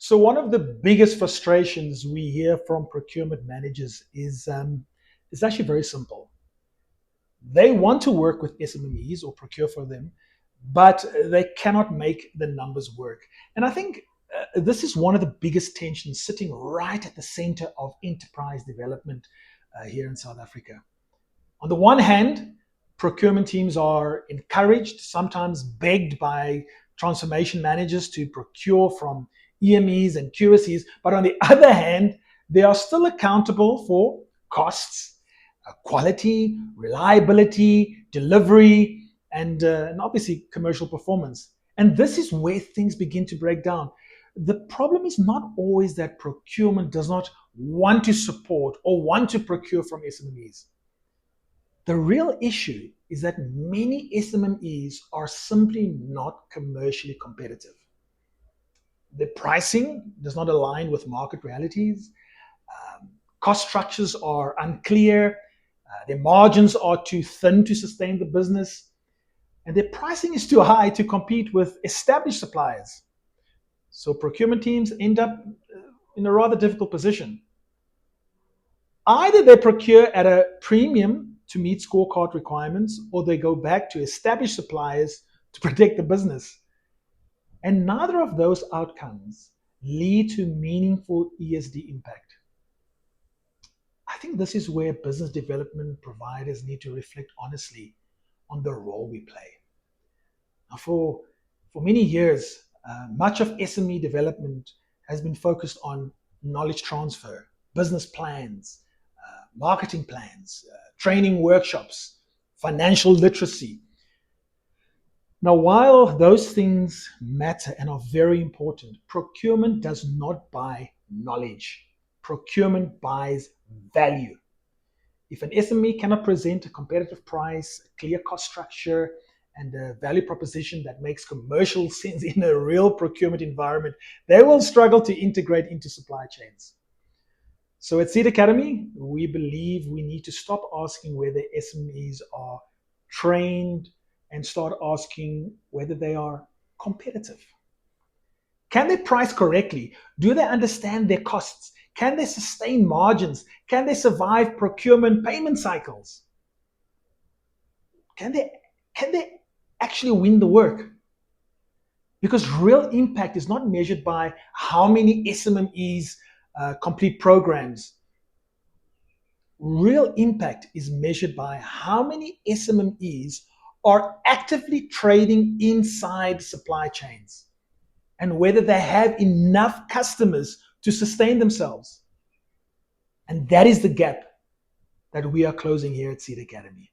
So one of the biggest frustrations we hear from procurement managers is it's actually very simple. They want to work with SMMEs or procure for them, but they cannot make the numbers work. And I think this is one of the biggest tensions sitting right at the center of enterprise development here in South Africa. On the one hand, procurement teams are encouraged, sometimes begged by transformation managers to procure from EMEs and QSEs. But on the other hand, they are still accountable for costs, quality, reliability, delivery, and obviously commercial performance. And this is where things begin to break down. The problem is not always that procurement does not want to support or want to procure from SMEs. The real issue is that many SMMEs are simply not commercially competitive. The pricing does not align with market realities. Cost structures are unclear. Their margins are too thin to sustain the business. And their pricing is too high to compete with established suppliers. So procurement teams end up in a rather difficult position. Either they procure at a premium to meet scorecard requirements, or they go back to established suppliers to protect the business. And neither of those outcomes lead to meaningful ESD impact. I think this is where business development providers need to reflect honestly on the role we play. Now, for many years, much of SME development has been focused on knowledge transfer, business plans, marketing plans, training workshops, financial literacy. Now, while those things matter and are very important, procurement does not buy knowledge. Procurement buys value. If an SME cannot present a competitive price, a clear cost structure, and a value proposition that makes commercial sense in a real procurement environment, they will struggle to integrate into supply chains. So at Seed Academy, we believe we need to stop asking whether SMEs are trained and start asking whether they are competitive. Can they price correctly? Do they understand their costs? Can they sustain margins? Can they survive procurement payment cycles? Can they actually win the work? Because real impact is not measured by how many SMMEs complete programs. Real impact is measured by how many SMMEs are actively trading inside supply chains and whether they have enough customers to sustain themselves. And that is the gap that we are closing here at Seed Academy.